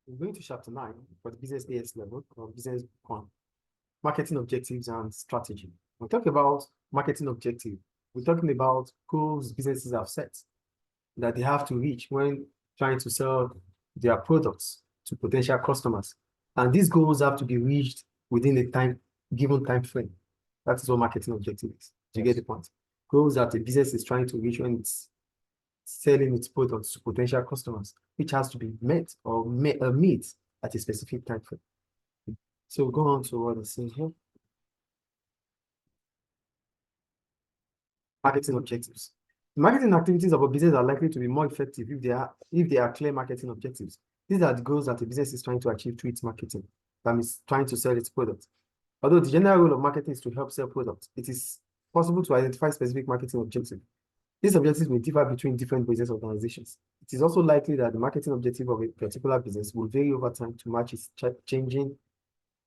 We're going to chapter 9 for the business AS level or business one, marketing objectives and strategy. When we talk about marketing objective, we're talking about goals businesses have set that they have to reach when trying to sell their products to potential customers. And these goals have to be reached within a given time frame. That is what marketing objective is. Do you get the point? Goals that the business is trying to reach when it's selling its products to potential customers, which has to be met or meet at a specific time frame. So we'll go on to what is seen here. Marketing objectives. The marketing activities of a business are likely to be more effective if they are clear marketing objectives. These are the goals that the business is trying to achieve through its marketing, that means trying to sell its products. Although the general role of marketing is to help sell products, it is possible to identify specific marketing objectives. These objectives may differ between different business organizations. It is also likely that the marketing objective of a particular business will vary over time to match its changing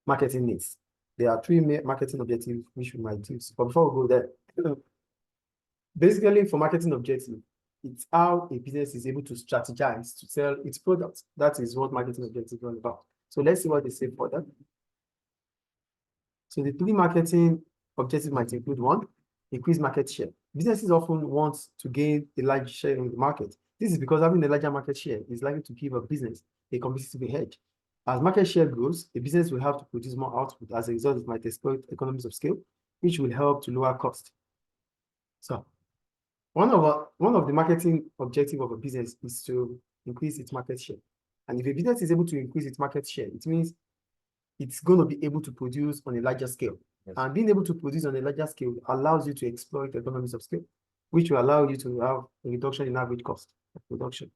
marketing needs. There are three marketing objectives which we might use. But before we go there, basically for marketing objective, it's how a business is able to strategize to sell its products. That is what marketing objective is all about. So let's see what they say for that. So the three marketing objectives might include: one, increase market share. Businesses often want to gain a large share in the market. This is because having a larger market share is likely to give a business a competitive edge. As market share grows, a business will have to produce more output. As a result, it might exploit economies of scale, which will help to lower cost. So one of the marketing objectives of a business is to increase its market share. And if a business is able to increase its market share, it means it's going to be able to produce on a larger scale. Yes. And being able to produce on a larger scale allows you to exploit economies of scale, which will allow you to have a reduction in average cost of production.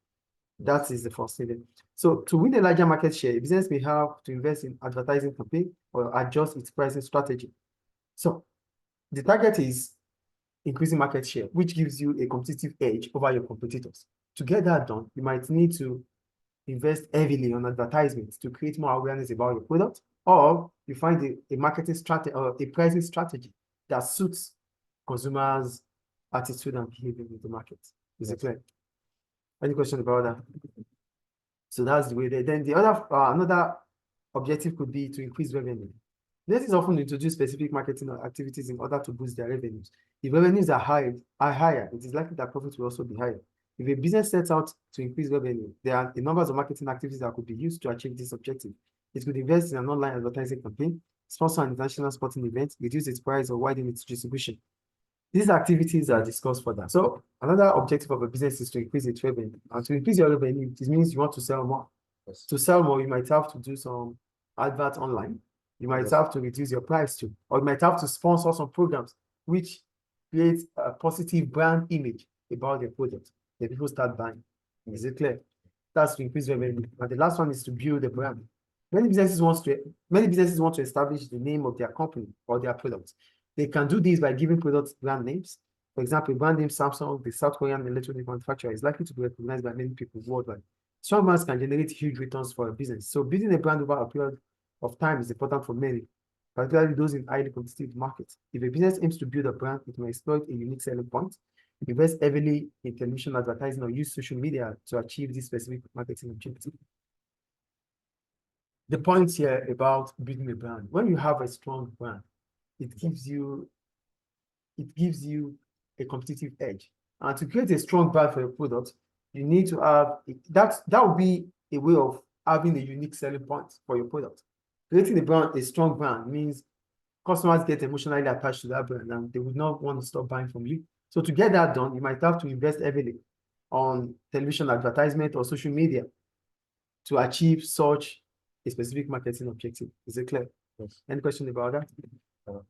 That is the first thing. So to win a larger market share, a business may have to invest in advertising campaign or adjust its pricing strategy. So the target is increasing market share, which gives you a competitive edge over your competitors. To get that done, you might need to invest heavily on advertisements to create more awareness about your product, or you find a marketing strategy or a pricing strategy that suits consumers' attitude and behavior in the market. Is it clear? Any question about that? So that's the way. Then the other another objective could be to increase revenue. Businesses often introduce specific marketing activities in order to boost their revenues. If revenues are higher, it is likely that profits will also be higher. If a business sets out to increase revenue, there are a number of marketing activities that could be used to achieve this objective. It could invest in an online advertising campaign, sponsor an international sporting event, reduce its price, or widen its distribution. These activities are discussed further. So another objective of a business is to increase its revenue. And to increase your revenue, it means you want to sell more. Yes. To sell more, you might have to do some advert online. You might have to reduce your price too, or you might have to sponsor some programs which create a positive brand image about your product. The people start buying. Is it clear? That's to increase revenue. And the last one is to build the brand. Many businesses want to establish the name of their company or their products. They can do this by giving products brand names. For example, brand name Samsung, the South Korean electronic manufacturer, is likely to be recognized by many people worldwide. Strong brands can generate huge returns for a business. So building a brand over a period of time is important for many, particularly those in highly competitive markets. If a business aims to build a brand, it may exploit a unique selling point, invest heavily in television advertising, or use social media to achieve this specific marketing objective. The point here about building a brand: when you have a strong brand, it gives you a competitive edge. And to create a strong brand for your product, you need to have that would be a way of having a unique selling point for your product. Creating a strong brand means customers get emotionally attached to that brand and they would not want to stop buying from you. So to get that done, you might have to invest heavily on television advertisement or social media to achieve such a specific marketing objective. Is it clear? Yes. Any question about that?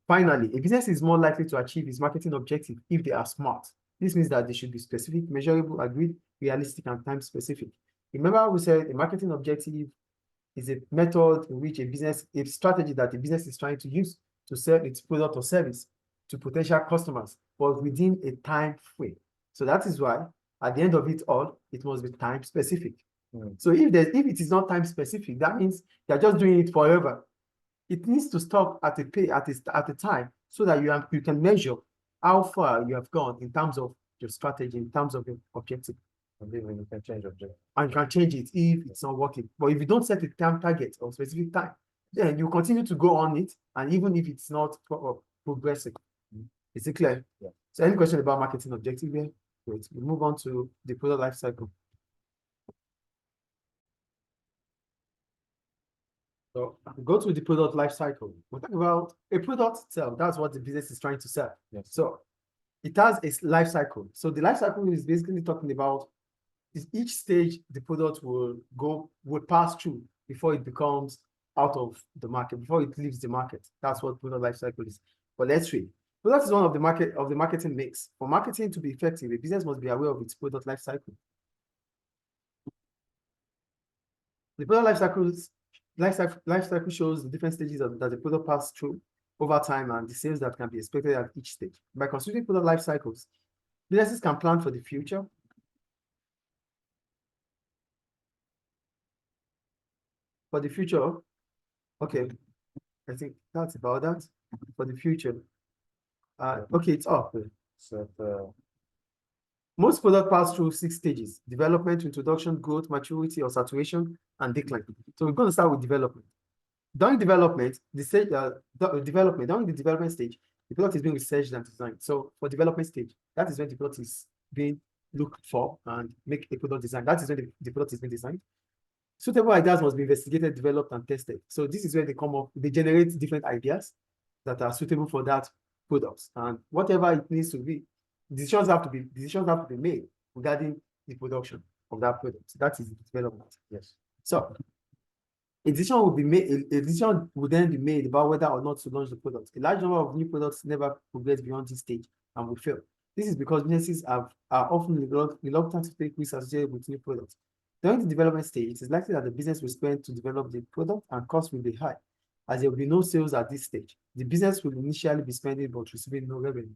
Finally, a business is more likely to achieve its marketing objective if they are smart. This means that they should be specific, measurable, agreed, realistic, and time specific. Remember, we said a marketing objective is a method in which a strategy that the business is trying to use to sell its product or service to potential customers, but within a time frame. So that is why, at the end of it all, it must be time specific. So if it is not time specific, that means they're just doing it forever. It needs to stop at a time so that you can measure how far you have gone in terms of your strategy, in terms of your objective. And even you can change objective. And you can change it if it's not working. But if you don't set a time target or specific time, then you continue to go on it, and even if it's not progressive. Is it clear? Yeah. So any question about marketing objective here? Great. We move on to the product life cycle. So go to the product life cycle. We're talking about a product itself. That's what the business is trying to sell. Yes. So it has a life cycle. So the life cycle is basically talking about each stage the product will pass through before it becomes out of the market, before it leaves the market. That's what product life cycle is. But let's read. Product is one of the marketing mix. For marketing to be effective, a business must be aware of its product life cycle. The product life cycle shows the different stages that the product passes through over time and the sales that can be expected at each stage. By considering product life cycles, businesses can plan for the future. For the future, okay, I think that's about that. For the future, okay, it's up. So Most products pass through 6 stages: development, introduction, growth, maturity, or saturation, and decline. So we're going to start with development. During development, during the development stage, the product is being researched and designed. So for development stage, that is when the product is being looked for and make a product design. That is when the product is being designed. Suitable ideas must be investigated, developed, and tested. So this is where they generate different ideas that are suitable for that product. And whatever it needs to be, decisions have to be made regarding the production of that product. That is the development. yes. So a decision will be made. A decision will then be made about whether or not to launch the product. A large number of new products never progress beyond this stage and will fail. This is because businesses are often reluctant to take risks associated with new products. During the development stage, it is likely that the business will spend to develop the product and costs will be high, as there will be no sales at this stage. The business will initially be spending but receiving no revenue.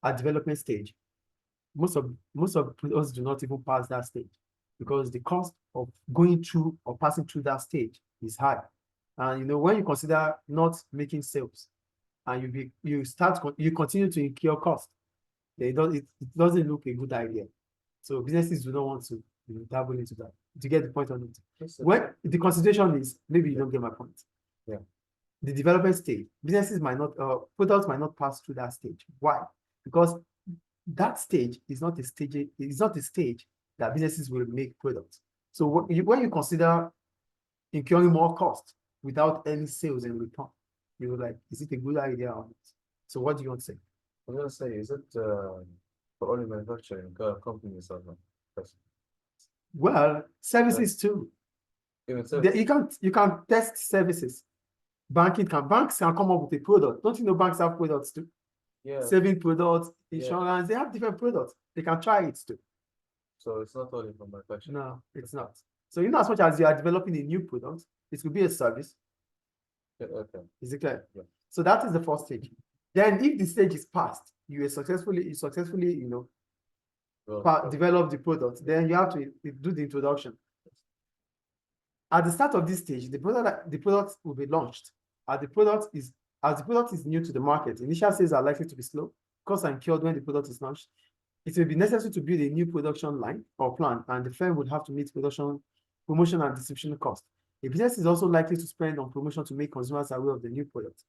At development stage, most of products do not even pass that stage because the cost of going through or passing through that stage is high. And when you consider not making sales and you continue to incur cost, it doesn't look a good idea. So businesses do not want to dabble into that. To get the point on it. Yes, When the consideration is, maybe you don't get my point. Yeah. The development stage, products might not pass through that stage. Why? Because that stage is not a stage that businesses will make products. So when you consider incurring more cost without any sales in return, you're like, is it a good idea or not? So what do you want to say? I'm gonna say, is it for only manufacturing companies or not? Yes. Well, services too. Even You can test services. Banks can come up with a product. Don't you know banks have products too? yeah. Saving products, insurance, they have different products. They can try it too. So it's not only for manufacturing. No, it's not. So as much as you are developing a new product, it could be a service. Yeah, okay. Is it clear? Yeah. So that is the first stage. Then if the stage is passed, you successfully, develop the product, then you have to do the introduction. At the start of this stage, the product will be launched. As the product is new to the market, initial sales are likely to be slow. Costs are incurred when the product is launched. It will be necessary to build a new production line or plant, and the firm would have to meet promotion and distribution costs. A business is also likely to spend on promotion to make consumers aware of the new product.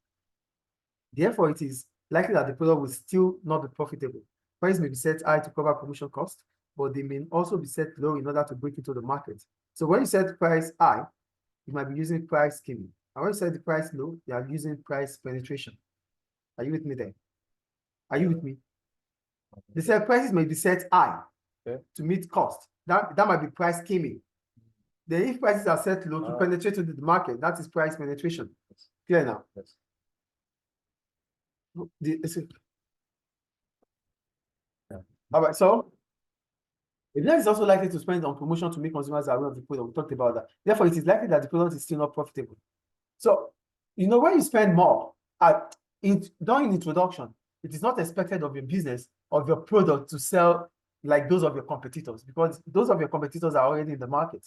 Therefore, it is likely that the product will still not be profitable. Price may be set high to cover promotion costs, but they may also be set low in order to break into the market. So when you set price high, you might be using price skimming. And when you set the price low, you are using price penetration. Are you with me there? Are you with me? They said prices may be set high to meet cost. That might be price skimming. Then if prices are set low to penetrate into the market, that is price penetration. Clear now? Yes. All right, so a business is also likely to spend on promotion to make consumers aware of the product. We talked about that. Therefore, it is likely that the product is still not profitable. So, when you spend more during introduction, it is not expected of your business, of your product to sell like those of your competitors, because those of your competitors are already in the market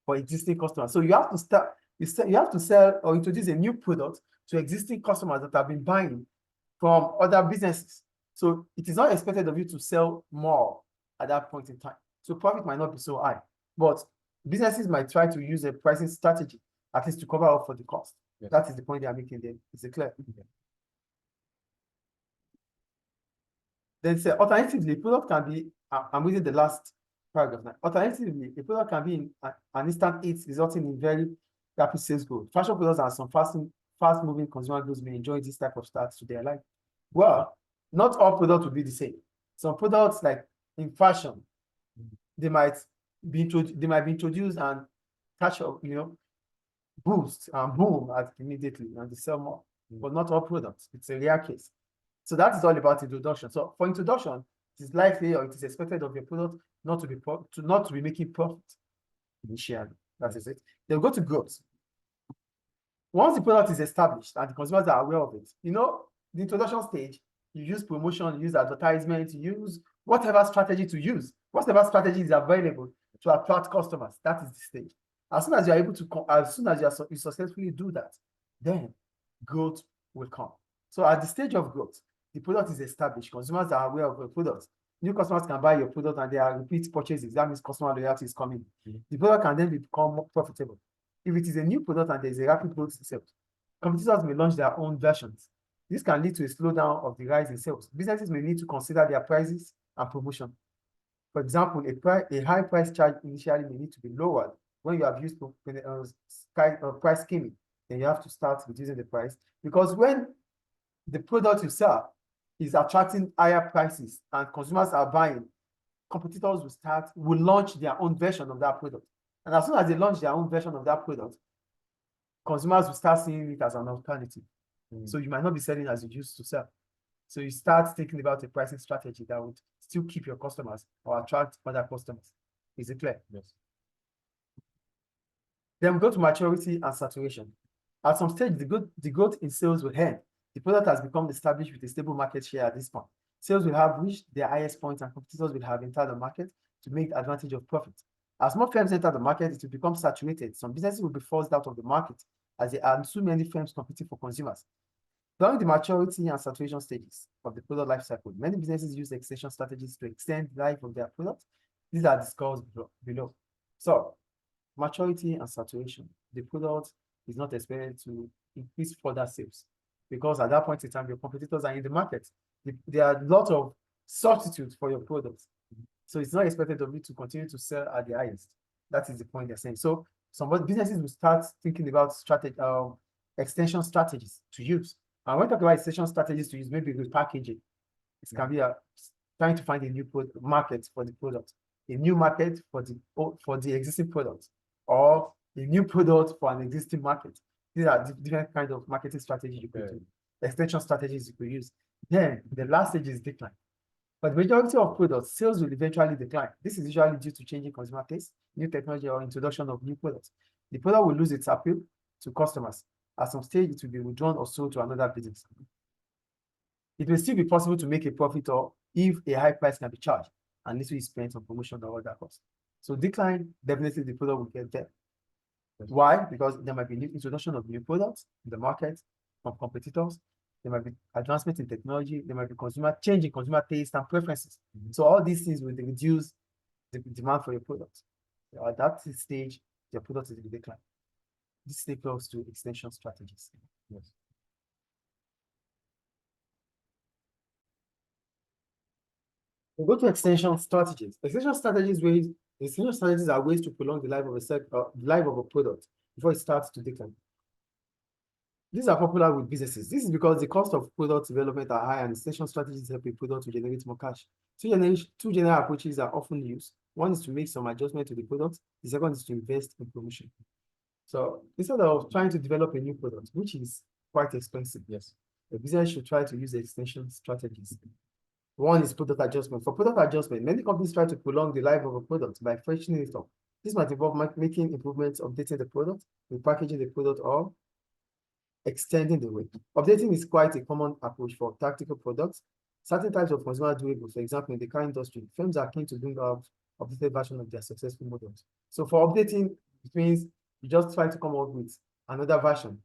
for existing customers. So you have to sell or introduce a new product to existing customers that have been buying from other businesses. So it is not expected of you to sell more at that point in time. So profit might not be so high, but businesses might try to use a pricing strategy at least to cover up for the cost. Yes. That is the point they are making there. Is it clear? Then say alternatively, product can be, I'm reading the last paragraph now. Alternatively, a product can be in an instant hit, resulting in very rapid sales growth. Fashion products and some fast-moving consumer goods may enjoy this type of start to their life. Well, not all products will be the same. Some products, like in fashion, they might be introduced and catch up, boost and boom immediately, and they sell more. But not all products. It's a rare case. So that is all about introduction. So for introduction, it is likely or it is expected of your product not to be making profit initially. That is it. They'll go to growth. Once the product is established and the consumers are aware of it, the introduction stage, you use promotion, you use advertisement, you use whatever strategy to use, whatever strategy is available to attract customers. That is the stage. As soon as you're able to, as soon as you successfully do that, then growth will come. So at the stage of growth, the product is established. Consumers are aware of the product. New customers can buy your product and they are repeat purchases. That means customer loyalty is coming. The product can then become more profitable. If it is a new product and there is a rapid growth in sales, competitors may launch their own versions. This can lead to a slowdown of the rise in sales. Businesses may need to consider their prices and promotion. For example, a high price charge initially may need to be lowered when you have used price skimming. Then you have to start reducing the price, because when the product you sell is attracting higher prices and consumers are buying, competitors will launch their own version of that product. And as soon as they launch their own version of that product, consumers will start seeing it as an alternative. So you might not be selling as you used to sell. So you start thinking about a pricing strategy that would still keep your customers or attract other customers. Is it clear? Yes. Then we go to maturity and saturation. At some stage, the growth in sales will end. The product has become established with a stable market share at this point. Sales will have reached their highest point and competitors will have entered the market to make advantage of profit. As more firms enter the market, it will become saturated. Some businesses will be forced out of the market as there are too many firms competing for consumers. During the maturity and saturation stages of the product life cycle, many businesses use extension strategies to extend the life of their product. These are discussed below. So, maturity and saturation. The product is not expected to increase further sales, because at that point in time, your competitors are in the market. There are a lot of substitutes for your product. So it's not expected of you to continue to sell at the highest. That is the point they're saying. So some businesses will start thinking about extension strategies to use. And when we talk about extension strategies to use, maybe with packaging, it can be trying to find a new market for the product, a new market for the existing product, or a new product for an existing market. These are different kinds of marketing strategies you could do, extension strategies you could use. Then the last stage is decline. But the majority of products, sales will eventually decline. This is usually due to changing consumer taste, new technology, or introduction of new products. The product will lose its appeal to customers. At some stage, it will be withdrawn or sold to another business. It will still be possible to make a profit, or if a high price can be charged and little is spent on promotion or other costs. So decline, definitely the product will get there. Why? Because there might be new introduction of new products in the market from competitors. There might be advancement in technology. There might be change in consumer taste and preferences. So all these things will reduce the demand for your product. At that stage, your product is in decline. This is close to extension strategies. Yes. We go to extension strategies. Extension strategies are ways to prolong the life of a product before it starts to decline. These are popular with businesses. This is because the cost of product development are high and extension strategies help a product to generate more cash. Two general approaches are often used. One is to make some adjustment to the product. The second is to invest in promotion. So instead of trying to develop a new product, which is quite expensive, Yes, the business should try to use extension strategies. One is product adjustment. For product adjustment, many companies try to prolong the life of a product by freshening it up. This might involve making improvements, updating the product, repackaging the product, or extending the range. Updating is quite a common approach for tactical products. Certain types of consumer durables, for example, in the car industry, firms are keen to bring out updated version of their successful models. So for updating, it means you just try to come up with another version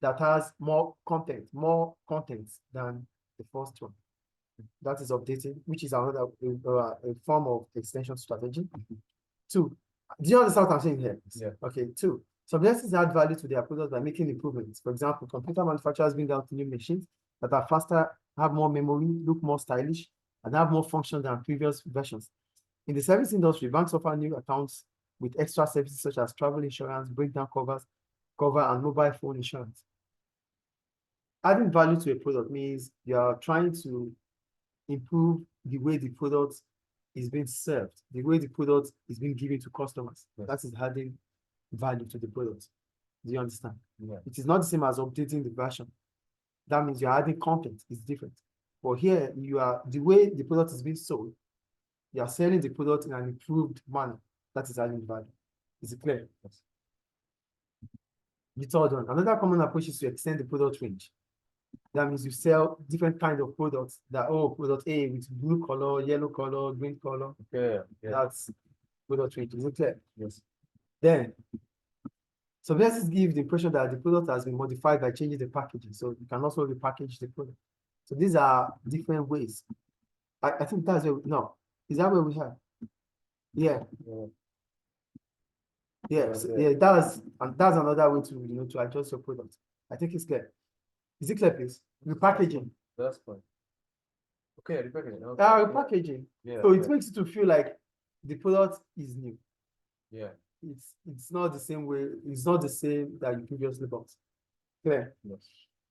that has more content than the first one. That is updating, which is another a form of extension strategy. Two, do you understand what I'm saying here? Yeah. Okay, two. Some businesses add value to their products by making improvements. For example, computer manufacturers bring out new machines that are faster, have more memory, look more stylish, and have more function than previous versions. In the service industry, banks offer new accounts with extra services such as travel insurance, breakdown cover, and mobile phone insurance. Adding value to a product means you are trying to improve the way the product is being served, the way the product is being given to customers. Yes. That is adding value to the product. Do you understand? Yeah. It is not the same as updating the version. That means you're adding content, it's different. But here, you are the way the product is being sold, you are selling the product in an improved manner. That is adding value. Is it clear? Yes. The third one, another common approach is to extend the product range. That means you sell different kind of products that, oh, product A with blue color, yellow color, green color. Okay. Yeah. That's product range. Is it clear? Yes. Then, some businesses give the impression that the product has been modified by changing the packaging. So you can also repackage the product. So these are different ways. I think that's where, no, is that where we have? Yeah, Yeah. yeah, so, yeah, that's another way to to adjust your product. I think it's clear. Is it clear, please? Repackaging. That's fine. Okay, repackaging. Okay. Repackaging. Yeah. So it yeah. makes you to feel like the product is new. Yeah. It's not the same way, it's not the same that you previously bought. Clear? Yes.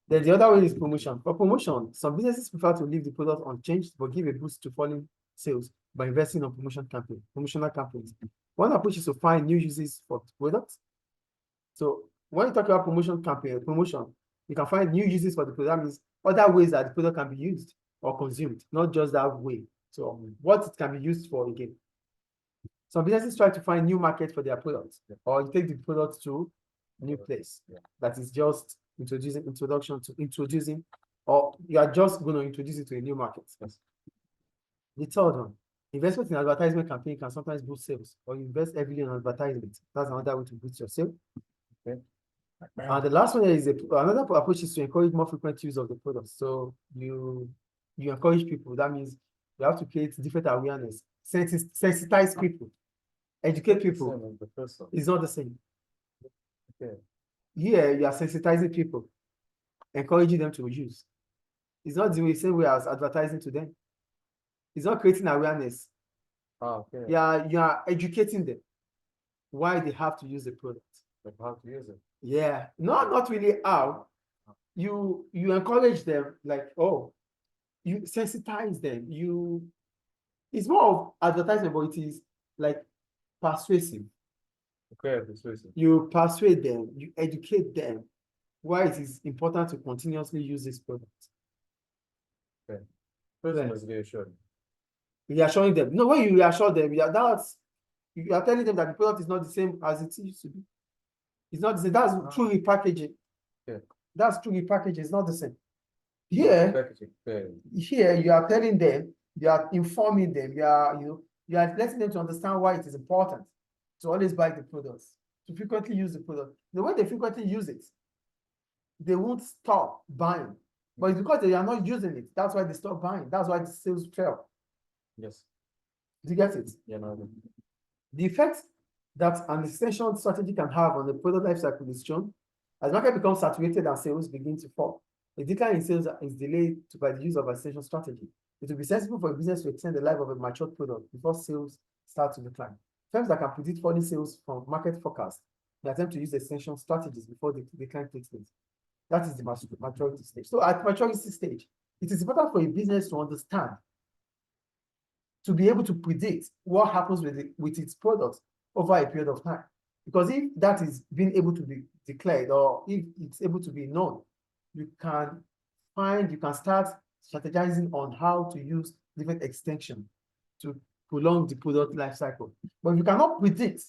Then the other way is promotion. For promotion, some businesses prefer to leave the product unchanged but give a boost to falling sales by investing on promotional campaigns. One approach is to find new uses for products. So when you talk about promotion, you can find new uses for the product. That means other ways that the product can be used or consumed, not just that way. So what it can be used for again. Some businesses try to find new market for their products, or you take the product to a new place. Yeah. That is just introducing, or you are just going to introduce it to a new market. Yes. The third one, investment in advertisement campaign can sometimes boost sales, or you invest heavily in advertisement. That's another way to boost your sale. Okay. And the last one is another approach is to encourage more frequent use of the product. So you encourage people. That means you have to create different awareness, sensitize people, educate people. Same as the first one. It's not the same. Okay. Here you are sensitizing people, encouraging them to use. It's not the same way as advertising to them. It's not creating awareness. Okay. You are educating them why they have to use the product. Like how to use it. Yeah, not really how. You encourage them, like, oh, you sensitize them. It's more of advertisement, but it is like persuasive. Okay, persuasive. You persuade them, you educate them why it is important to continuously use this product. Okay. First Right. one is reassuring. Reassuring them. No, when you reassure them, you are telling them that the product is not the same as it used to be. It's not the same. That's true repackaging. Yeah. That's true repackaging. It's not the same. Here, Packaging. Okay. here you are telling them, you are informing them, you are letting them to understand why it is important to always buy the products, to frequently use the product. The way they frequently use it, they won't stop buying. But it's because they are not using it. That's why they stop buying. That's why the sales fell. Yes. Do you get it? Yeah, no. The effect that an extension strategy can have on the product life cycle is shown. As market becomes saturated and sales begin to fall, a decline in sales is delayed by the use of extension strategy. It will be sensible for a business to extend the life of a mature product before sales start to decline. Firms that can predict falling sales from market forecasts may attempt to use extension strategies before the decline takes place. That is the maturity stage. So at maturity stage, it is important for a business to understand, to be able to predict what happens with its products over a period of time. Because if that is being able to be declared, or if it's able to be known, you can start strategizing on how to use different extension to prolong the product life cycle. But if you cannot predict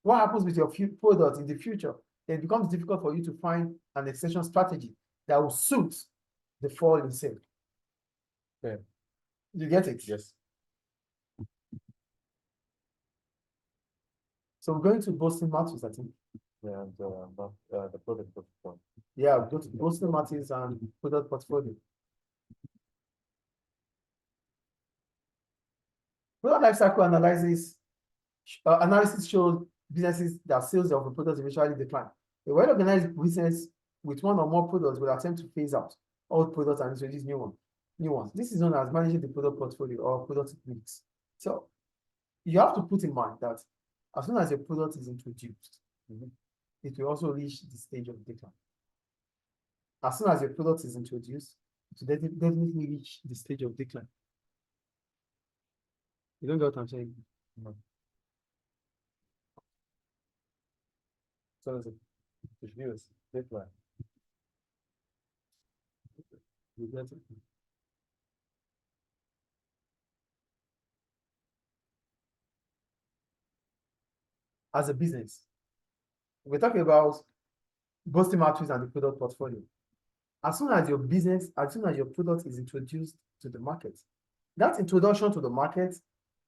what happens with your products in the future, then it becomes difficult for you to find an extension strategy that will suit the fall in sale. Okay. You get it? Yes. So we're going to Boston Matthews, I think. Yeah, and the product portfolio. Yeah, we'll go to Boston Matthews and product portfolio. Product life cycle analysis shows businesses that sales of a product eventually decline. A well-organized business with one or more products will attempt to phase out old products and introduce new ones. This is known as managing the product portfolio or product mix. So you have to put in mind that as soon as your product is introduced, it will also reach the stage of decline. As soon as your product is introduced, it will definitely reach the stage of decline. You don't get what I'm saying? No. So it's views decline. You get it? As a business, we're talking about Boston Matrix and the product portfolio. As soon as your product is introduced to the market, that introduction to the market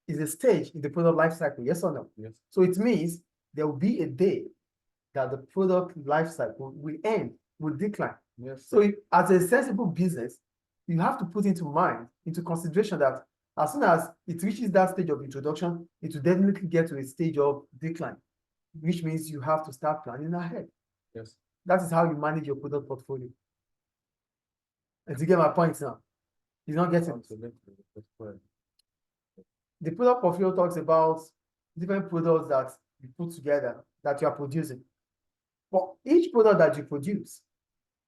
is a stage in the product life cycle, yes or no? Yes. So it means there will be a day that the product life cycle will end, will decline. Yes. So as a sensible business, you have to put into consideration that as soon as it reaches that stage of introduction, it will definitely get to a stage of decline, which means you have to start planning ahead. Yes. That is how you manage your product portfolio. And to get my point now, you're not getting it. The product portfolio talks about different products that you put together that you are producing. But each product that you produce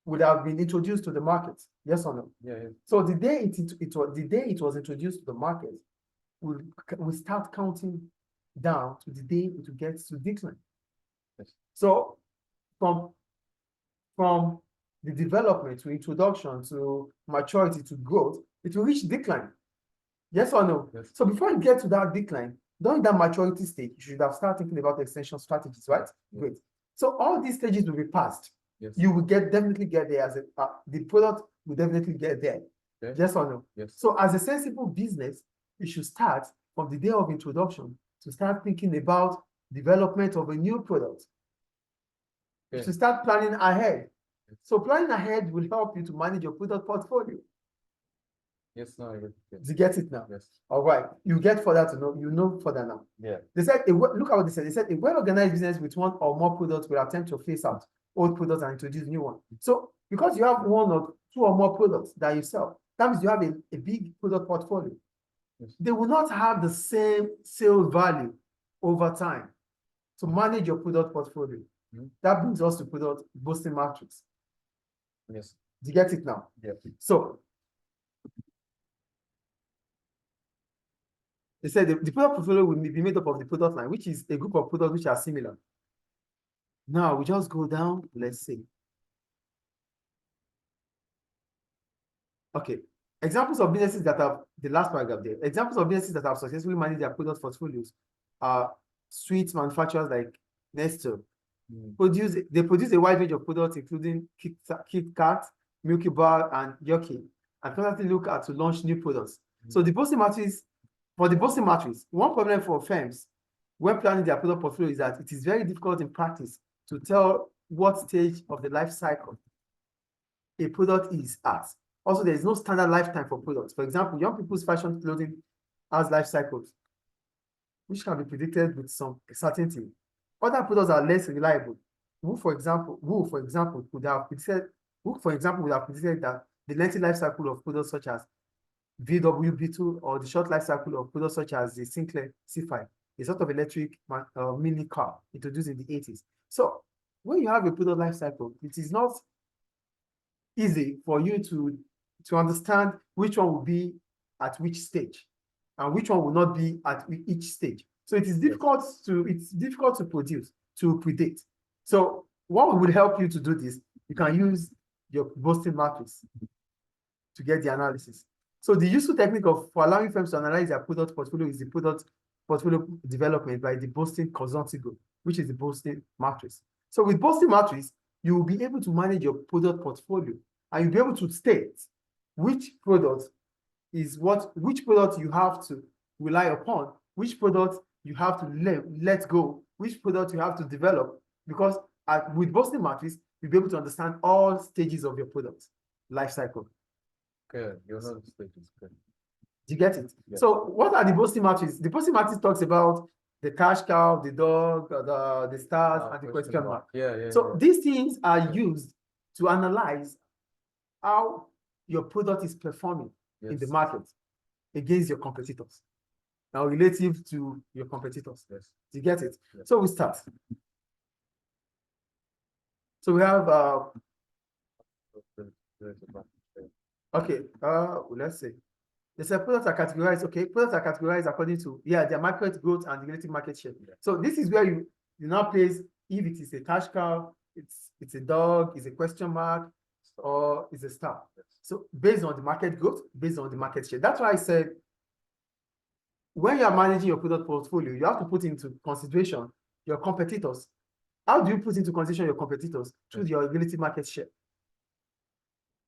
would have been introduced to the market, yes or no? Yeah. So the day it was introduced to the market, we start counting down to the day it will get to decline. Yes. So from the development to introduction to maturity to growth, it will reach decline. Yes or no? Yes. So before you get to that decline, during that maturity stage, you should have started thinking about extension strategies, right? Yeah. Great. So all these stages will be passed. Yes. You will definitely get there as the product will definitely get there. Okay. Yes or no? Yes. So as a sensible business, you should start from the day of introduction to start thinking about development of a new product. Okay. You should start planning ahead. So planning ahead will help you to manage your product portfolio. Yes, no, I get it. Do you get it now? Yes. All right. You get further to know, you know further now. Yeah. They said, look at what they said. They said a well-organized business with one or more products will attempt to phase out old products and introduce new ones. So because you have one or two or more products that you sell, that means you have a big product portfolio. Yes. They will not have the same sales value over time. To manage your product portfolio, that brings us to product Boston Matrix. Yes. Do you get it now? Yeah. So they said the product portfolio will be made up of the product line, which is a group of products which are similar. Now we just go down, let's see. Okay. Examples of businesses that have the last paragraph there. Examples of businesses that have successfully managed their product portfolios are sweet manufacturers like Nestle. They produce a wide range of products, including Kit Kat, Milky Bar, and Yoki, and constantly look at to launch new products. So the Boston Matrix, for the Boston Matrix, one problem for firms when planning their product portfolio is that it is very difficult in practice to tell what stage of the life cycle a product is at. Also, there is no standard lifetime for products. For example, young people's fashion clothing has life cycles, which can be predicted with some certainty. Other products are less reliable. Who, for example, would have predicted that the lengthy life cycle of products such as VW Beetle or the short life cycle of products such as the Sinclair C5, a sort of electric mini car introduced in the 80s. So when you have a product life cycle, it is not easy for you to understand which one will be at which stage and which one will not be at each stage. So it is difficult to produce, to predict. So what will help you to do this? You can use your Boston Matrix to get the analysis. So the useful technique for allowing firms to analyze their product portfolio is the product portfolio development by the Boston Consulting Group, which is the Boston Matrix. So with Boston Matrix, you will be able to manage your product portfolio and you'll be able to state which product you have to rely upon, which product you have to let go, which product you have to develop, because with Boston Matrix, you'll be able to understand all stages of your product life cycle. Good. You know the stages. Good. Do you get it? Yeah. So what are the boasting matrix? The boasting matrix talks about the cash cow, the dog, the stars, and the question mark. Yeah. So these things are used to analyze how your product is performing in the Yes. market against your competitors. Now, relative to your competitors. Yes. Do you get it? Yes. So we start. So we have okay, let's see. They say products are categorized. Okay, products are categorized according to their market growth and relative market share. Yeah. So this is where you now place if it is a cash cow, it's a dog, it's a question mark, or it's a star. Yes. So based on the market growth, based on the market share. That's why I said when you are managing your product portfolio, you have to put into consideration your competitors. How do you put into consideration your competitors? Through your relative market share.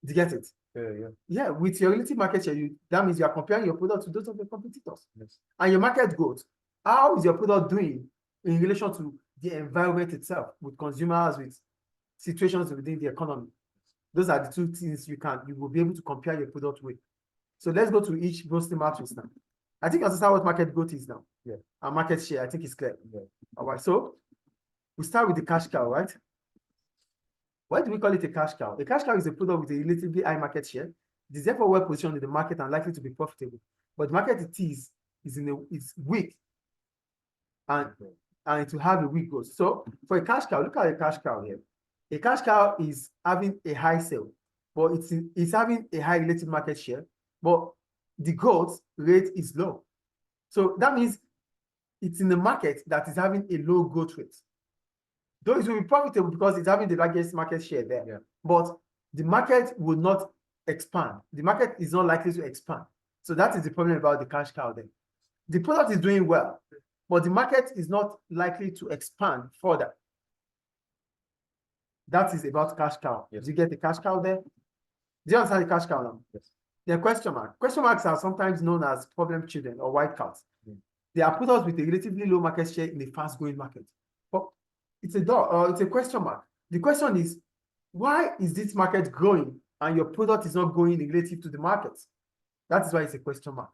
Do you get it? Yeah. Yeah, with your relative market share, that means you are comparing your product to those of your competitors. Yes. And your market growth, how is your product doing in relation to the environment itself, with consumers, with situations within the economy? Those are the two things you will be able to compare your product with. So let's go to each boasting matrix now. I think I understand what market growth is now. Yeah. And market share, I think it's clear. Yeah. All right, so we start with the cash cow, right? Why do we call it a cash cow? A cash cow is a product with a relatively high market share. It is therefore well positioned in the market and likely to be profitable. But the market is weak and it will have a weak growth. So for a cash cow, look at a cash cow here. A cash cow is having a high sale, but it's having a high relative market share, but the growth rate is low. So that means it's in the market that is having a low growth rate. Though it will be profitable because it's having the largest market share there. Yeah. But the market will not expand. The market is not likely to expand. So that is the problem about the cash cow then. The product is doing well, but the market is not likely to expand further. That is about cash cow. Yes. Do you get the cash cow there? Do you understand the cash cow now? Yes. The question mark. Question marks are sometimes known as problem children or white cows. Mm. They are products with a relatively low market share in a fast-growing market. But it's a dog or it's a question mark. The question is, why is this market growing and your product is not growing relative to the market? That is why it's a question mark.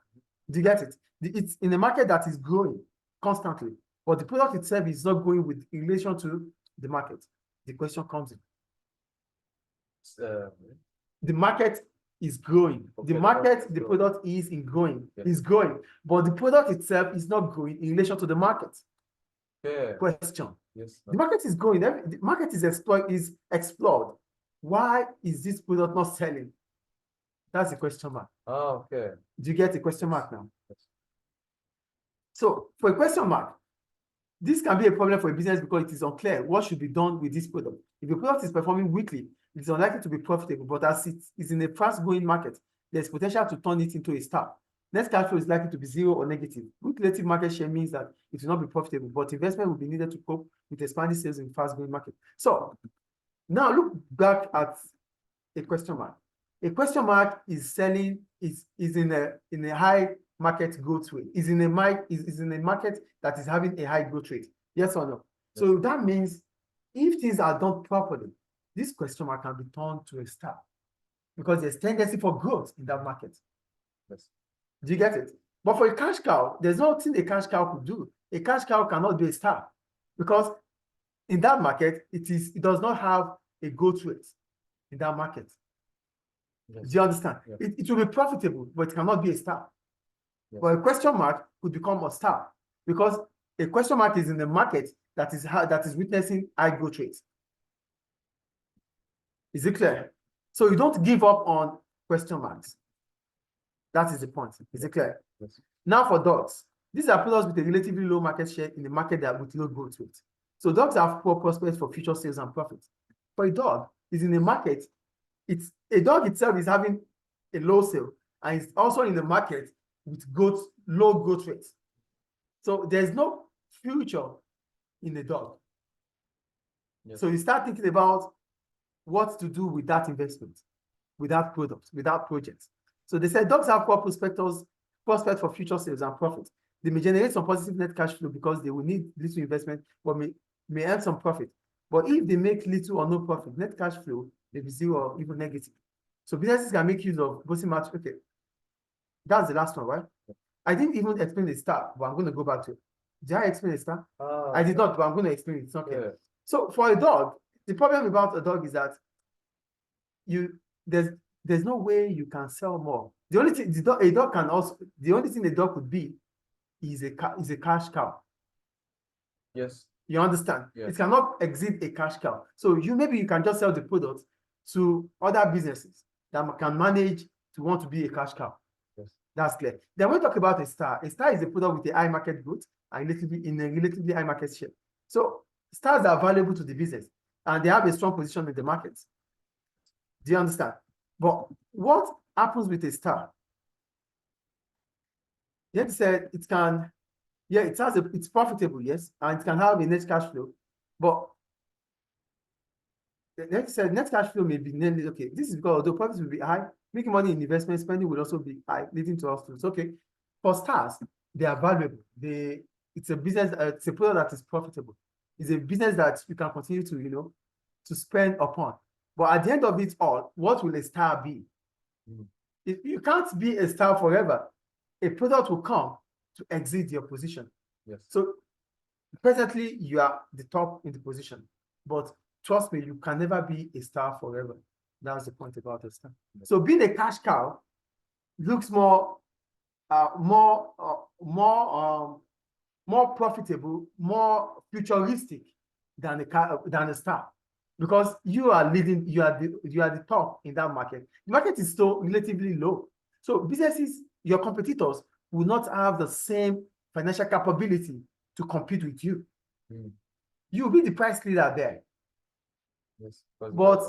Do you get it? It's in a market that is growing constantly, but the product itself is not growing in relation to the market. The question comes in. The market is growing. Okay, The market, is the growing. product is growing. Yes. Is growing, but the product itself is not growing in relation to the market. Yeah. Question. Yes. The market is growing. The market is explored. Why is this product not selling? That's the question mark. Oh, okay. Do you get the question mark now? Yes. So for a question mark, this can be a problem for a business because it is unclear what should be done with this product. If the product is performing weakly, it is unlikely to be profitable, but as it is in a fast-growing market, there's potential to turn it into a star. Net cash flow is likely to be zero or negative. Weak relative market share means that it will not be profitable, but investment will be needed to cope with expanding sales in fast-growing market. So now look back at a question mark. A question mark is selling is in a high market growth rate. Is in a market that is having a high growth rate. Yes or no? Yes. So that means if things are done properly, this question mark can be turned to a star because there's tendency for growth in that market. Yes. Do you get it? But for a cash cow, there's nothing a cash cow could do. A cash cow cannot be a star because in that market, it does not have a growth rate in that market. Yes. Do you understand? Yes. It will be profitable, but it cannot be a star. Yes. But a question mark could become a star because a question mark is in the market that is witnessing high growth rates. Is it clear? So you don't give up on question marks. That is the point. Is it clear? Yes. Now for dogs. These are products with a relatively low market share in the market that with low growth rate. So dogs have poor prospects for future sales and profits. For a dog, is in the market, a dog itself is having a low sale and it's also in the market with low growth rates. So there's no future in a dog. Yes. So you start thinking about what to do with that investment, with that product, with that project. So they said dogs have poor prospects for future sales and profits. They may generate some positive net cash flow because they will need little investment, but may earn some profit. But if they make little or no profit, net cash flow may be zero or even negative. So businesses can make use of boasting matrix. Okay. That's the last one, right? I didn't even explain the star, but I'm going to go back to it. Did I explain the star? I did not, but I'm going to explain it. It's okay. Yeah. So for a dog, the problem about a dog is that there's no way you can sell more. The only thing a dog can also, the only thing the dog could be is a cash cow. Yes. You understand? Yeah. It cannot exceed a cash cow. So maybe you can just sell the product to other businesses that can manage to want to be a cash cow. Yes. That's clear. Then when we talk about a star is a product with a high market growth and in a relatively high market share. So stars are valuable to the business and they have a strong position in the market. Do you understand? But what happens with a star? You have to say it can, yeah, it's profitable, yes, and it can have a net cash flow, but the net cash flow may be nearly okay. This is because although profits will be high, making money in investment spending will also be high, leading to us to. It's okay. For stars, they are valuable. It's a business, it's a product that is profitable. It's a business that you can continue to, to spend upon. But at the end of it all, what will a star be? If you can't be a star forever, a product will come to exit your position. Yes. So presently you are the top in the position, but trust me, you can never be a star forever. That's the point about a star. Yes. So being a cash cow looks more profitable, more futuristic than a star, because you are leading, you are the top in that market. The market is still relatively low. So businesses, your competitors, will not have the same financial capability to compete with you. You'll be the price leader there. Yes. But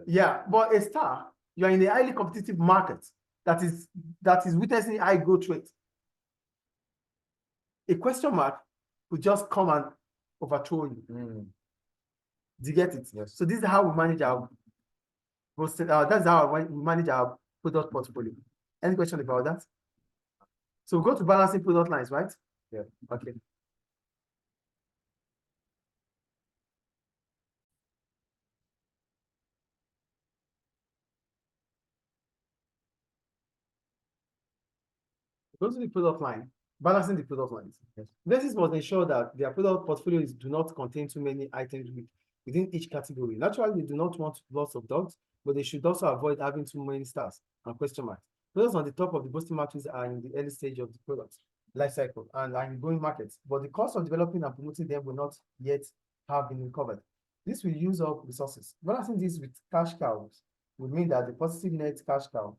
yeah, but a star, you are in a highly competitive market that is witnessing high growth rate. A question mark could just come and overthrow you. Do you get it? Yes. So this is how we manage our that's how we manage our product portfolio. Any question about that? So we go to balancing product lines, right? Yeah. Okay. Go to the product line, balancing the product lines. Yes. Businesses must ensure that their product portfolios do not contain too many items within each category. Naturally, they do not want lots of dogs, but they should also avoid having too many stars and question marks. Products on the top of the boosting matrix are in the early stage of the product life cycle and are in growing markets, but the cost of developing and promoting them will not yet have been recovered. This will use up resources. Balancing this with cash cows would mean that the positive net cash flow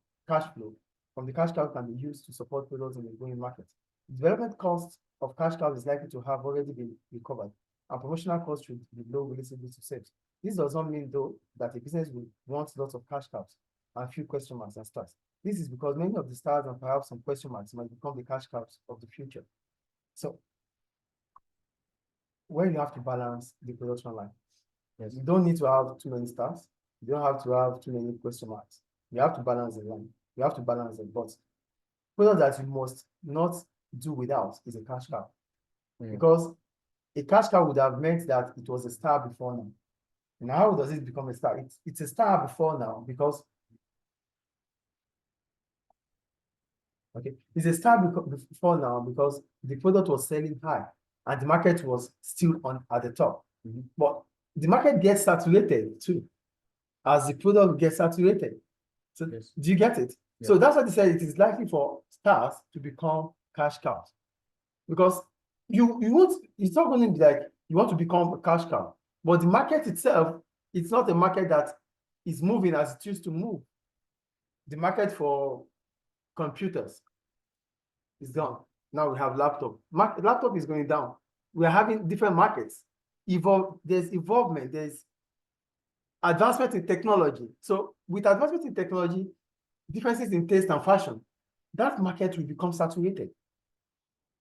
from the cash cow can be used to support products in the growing market. The development cost of cash cow is likely to have already been recovered, and promotional costs should be low relatively to sales. This does not mean, though, that a business will want lots of cash cows and few question marks and stars. This is because many of the stars and perhaps some question marks might become the cash cows of the future. So, where you have to balance the production line. Yes. You don't need to have too many stars. You don't have to have too many question marks. You have to balance the line. You have to balance it, but product that you must not do without is a cash cow. Because a cash cow would have meant that it was a star before now. And how does it become a star? It's a star before now because it's a star before now because the product was selling high and the market was still at the top. But the market gets saturated too as the product gets saturated. So yes. Do you get it? Yeah. So that's why they said it is likely for stars to become cash cows. Because it's not going to be like you want to become a cash cow, but the market itself, it's not a market that is moving as it used to move. The market for computers is gone. Now we have laptop. Laptop is going down. We are having different markets. There's evolvement, there's advancement in technology. So with advancement in technology, differences in taste and fashion, that market will become saturated.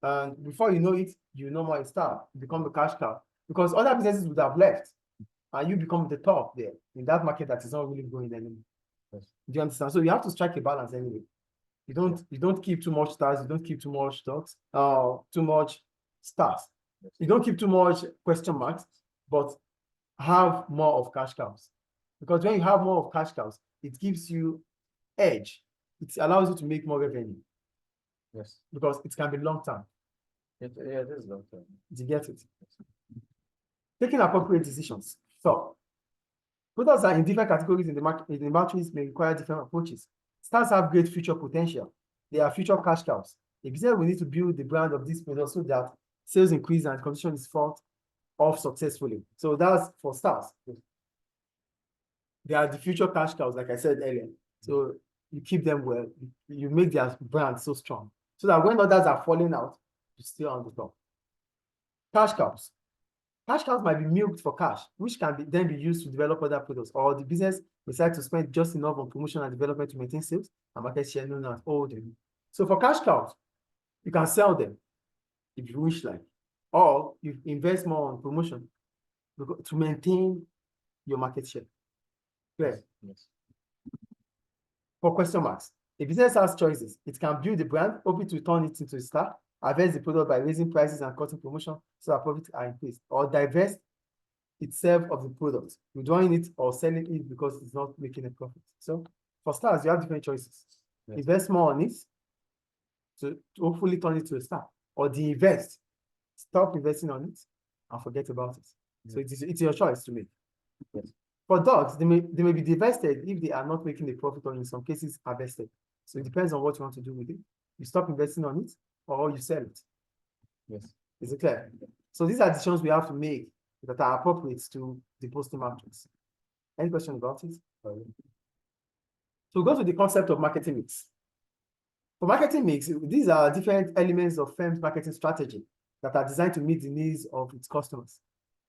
And before you know it, you no more a star, you become a cash cow. Because other businesses would have left and you become the top there in that market that is not really going anymore. Yes. Do you understand? So you have to strike a balance anyway. You don't keep too much stars, you don't keep too much stocks, too much stars. Yes. You don't keep too much question marks, but have more of cash cows. Because when you have more of cash cows, it gives you edge. It allows you to make more revenue. Yes. because it can be long term. Yeah, it is long term. Do you get it? Taking appropriate decisions. So, products are in different categories in the market. In the matrix may require different approaches. Stars have great future potential. They are future cash cows. A business will need to build the brand of this product so that sales increase and competition is fought off successfully. So that's for stars. They are the future cash cows, like I said earlier. So you keep them well, you make their brand so strong, so that when others are falling out, you're still on the top. Cash cows. Cash cows might be milked for cash, which can then be used to develop other products, or the business decide to spend just enough on promotion and development to maintain sales and market share known as holding. So for cash cows, you can sell them if you wish like, or you invest more on promotion to maintain your market share. Clear? Yes. For question marks, a business has choices. It can build the brand, hoping to turn it into a star, harvest the product by raising prices and cutting promotion so that profits are increased, or divest itself of the product, withdrawing it or selling it because it's not making a profit. So for stars, you have different choices. Yes. Invest more on it to hopefully turn it to a star, or de-invest, stop investing on it and forget about it. So it's your choice to make. Yes. For dogs, they may be divested if they are not making a profit, or in some cases harvested. So it depends on what you want to do with it. You stop investing on it or you sell it. Yes. Is it clear? So these are decisions we have to make that are appropriate to the posting matrix. Any question about it? So go to the concept of marketing mix. For marketing mix, these are different elements of firm's marketing strategy that are designed to meet the needs of its customers.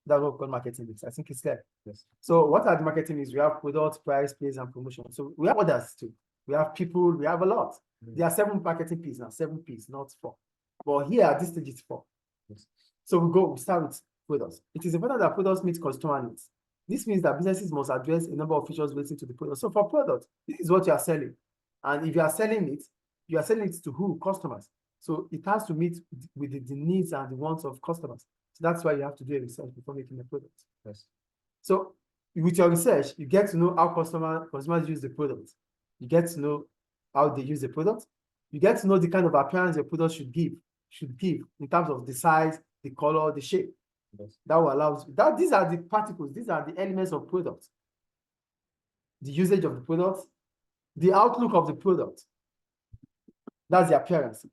That's what we call marketing mix. I think it's clear. Yes. So what are the marketing mix? We have products, price, place, and promotion. So we have others too. We have people, we have a lot. There are 7 marketing P's now, 7 P's, not 4. But here at this stage, it's 4. Yes. So we start with products. It is important that products meet customer needs. This means that businesses must address a number of features related to the product. So for product, this is what you are selling. And if you are selling it, to who? Customers. So it has to meet with the needs and the wants of customers. So that's why you have to do a research before making a product. Yes. So with your research, you get to know how consumers use the product. You get to know how they use the product. You get to know the kind of appearance your product should give in terms of the size, the color, the shape. Yes. That will allow that. These are the particles, these are the elements of product. The usage of the product, the outlook of the product. That's the appearance.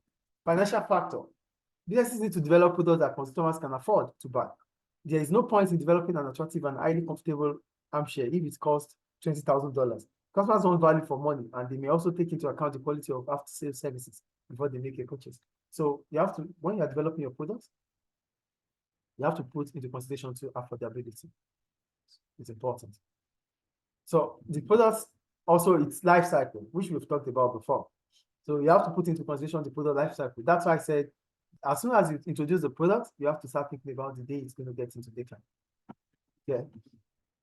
Financial factor. Businesses need to develop products that consumers can afford to buy. There is no point in developing an attractive and highly comfortable armchair if it costs $20,000. Customers want value for money, and they may also take into account the quality of after-sales services before they make a purchase. So you have to, when you are developing your products, you have to put into consideration to affordability. It's important. So the products also its life cycle, which we've talked about before. So you have to put into consideration the product life cycle. That's why I said, as soon as you introduce the product, you have to start thinking about the day it's going to get into decline. Yeah.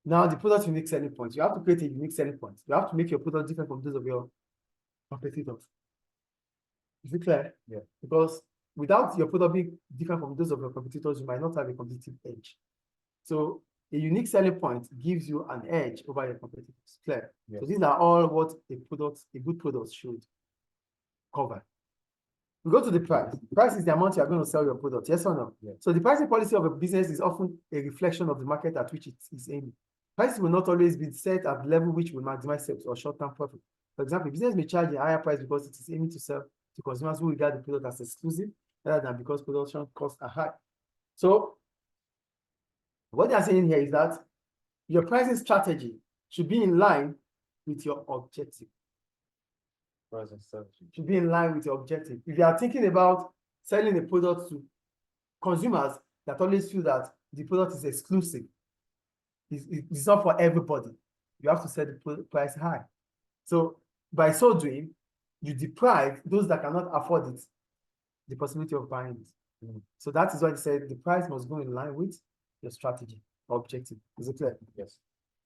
Now the product unique selling points. You have to create a unique selling point. You have to make your product different from those of your competitors. Is it clear? Yeah. Because without your product being different from those of your competitors, you might not have a competitive edge. So a unique selling point gives you an edge over your competitors. Clear? Yes. So these are all what a good product should cover. We go to the price. Price is the amount you are going to sell your product. Yes or no? Yeah. So the pricing policy of a business is often a reflection of the market at which it is aiming. Prices will not always be set at the level which will maximize sales or short-term profit. For example, a business may charge a higher price because it is aiming to sell to consumers who regard the product as exclusive, rather than because production costs are high. So what they are saying here is that your pricing strategy should be in line with your objective. Pricing strategy should be in line with your objective. If you are thinking about selling a product to consumers that always feel that the product is exclusive, it's not for everybody, you have to set the price high. So by so doing, you deprive those that cannot afford it the possibility of buying it. So that is why they said the price must go in line with your strategy or objective. Is it clear? Yes.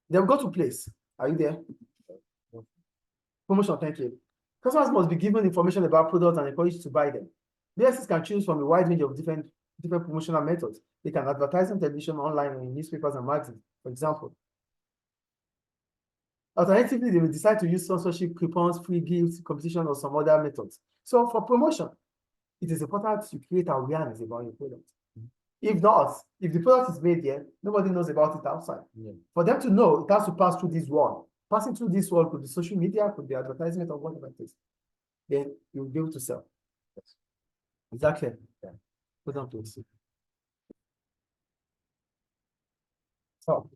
Then go to place. Are you there? Promotion, thank you. Customers must be given information about products and encouraged to buy them. Businesses can choose from a wide range of different promotional methods. They can advertise on television, online, and in newspapers and magazines, for example. Alternatively, they will decide to use sponsorship, coupons, free gifts, competition, or some other methods. So for promotion, it is important to create awareness about your product. If not, if the product is made there, nobody knows about it outside. Yeah. For them to know, it has to pass through this wall. Passing through this wall could be social media, could be advertisement, or whatever it is. Then you'll be able to sell. Yes. Exactly. Yeah. Put on to see. So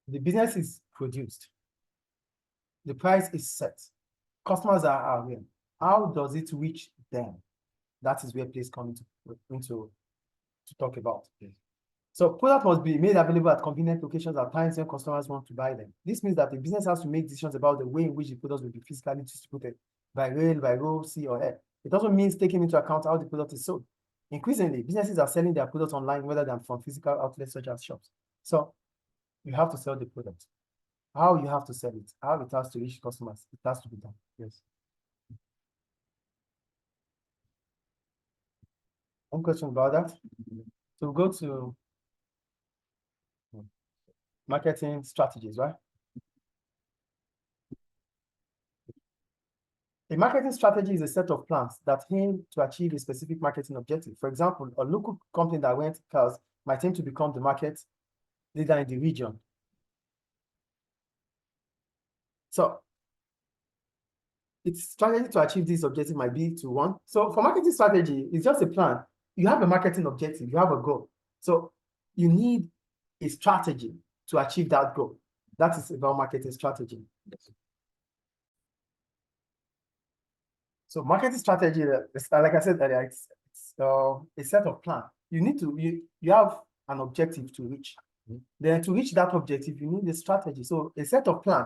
the business is produced. The price is set. Customers are aware. How does it reach them? That is where place comes into to talk about. Yes. So product must be made available at convenient locations at times when customers want to buy them. This means that the business has to make decisions about the way in which the products will be physically distributed by rail, by road, sea, or air. It also means taking into account how the product is sold. Increasingly, businesses are selling their products online rather than from physical outlets such as shops. So you have to sell the product. How you have to sell it, how it has to reach customers, it has to be done. Yes. One question about that. So we'll go to marketing strategies, right? A marketing strategy is a set of plans that aim to achieve a specific marketing objective. For example, a local company that rents cars might aim to become the market leader in the region. So its strategy to achieve this objective might be to one. So for marketing strategy, it's just a plan. You have a marketing objective, you have a goal. So you need a strategy to achieve that goal. That is about marketing strategy. So marketing strategy, like I said earlier, it's a set of plan. You need to, you have an objective to reach. Then to reach that objective, you need a strategy. So a set of plan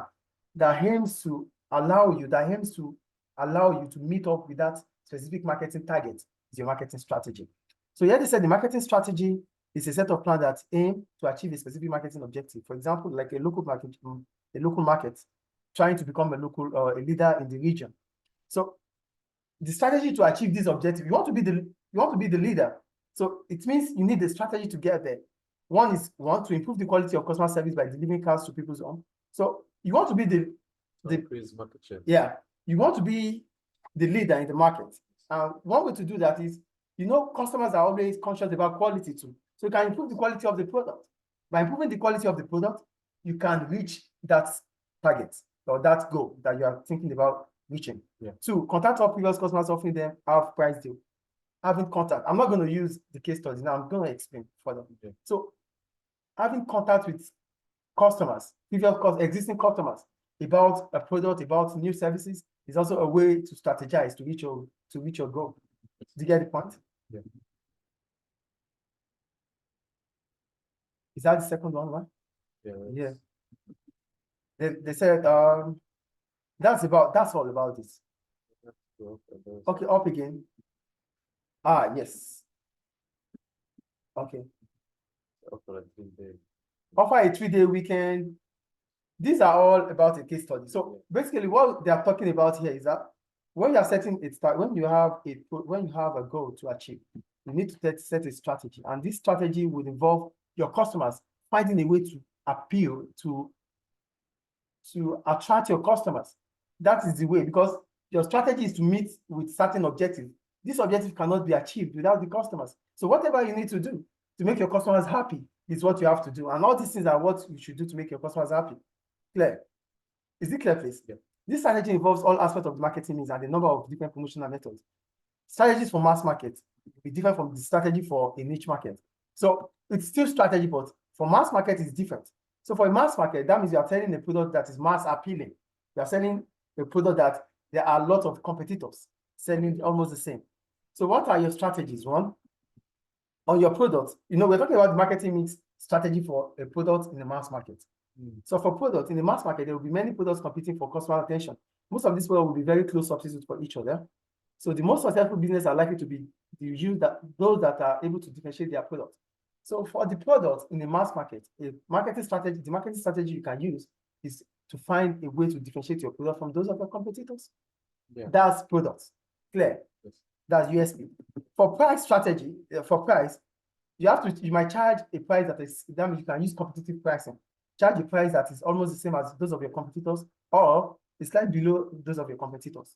that aims to allow you to meet up with that specific marketing target is your marketing strategy. So here they said the marketing strategy is a set of plans that aim to achieve a specific marketing objective. For example, like a local market trying to become a leader in the region. So the strategy to achieve this objective, you want to be the leader. So it means you need a strategy to get there. One is to improve the quality of customer service by delivering cars to people's home. So you want to be the increase market share. Yeah, you want to be the leader in the market. One way to do that is, customers are always conscious about quality too. So you can improve the quality of the product. By improving the quality of the product, you can reach that target or that goal that you are thinking about reaching. Yeah. Two, contact all previous customers, offering them half price deal. Having contact. I'm not going to use the case studies now. I'm going to explain further. Yeah. So having contact with customers, existing customers, about a product, about new services, is also a way to strategize to reach your goal. Do you get the point? Yeah. Is that the second one, right? Yeah. Yeah. They said that's all about this. Okay, up again. Yes. Okay. Offer a 3-day. Offer a 3-day weekend. These are all about a case study. So basically, what they are talking about here is that when you are setting it, when you have a goal to achieve, you need to set a strategy, and this strategy will involve your customers finding a way to appeal to attract your customers. That is the way, because your strategy is to meet with certain objectives. This objective cannot be achieved without the customers. So whatever you need to do to make your customers happy is what you have to do, and all these things are what you should do to make your customers happy. Clear? Is it clear, please? Yeah. This strategy involves all aspects of the marketing needs and a number of different promotional methods. Strategies for mass market will be different from the strategy for a niche market. So it's still strategy, but for mass market, it's different. So for a mass market, that means you are selling a product that is mass appealing. You are selling a product that there are a lot of competitors selling almost the same. So what are your strategies? One, on your product, we're talking about the marketing mix strategy for a product in the mass market. So for products in the mass market, there will be many products competing for customer attention. Most of these products will be very close substitutes for each other. So the most successful business are likely to be those that are able to differentiate their product. So for the product in the mass market, the marketing strategy you can use is to find a way to differentiate your product from those of your competitors. Yeah. That's products. Clear? Yes. That's USP. For price strategy, you might charge a price that means you can use competitive pricing. Charge a price that is almost the same as those of your competitors, or it's slightly below those of your competitors.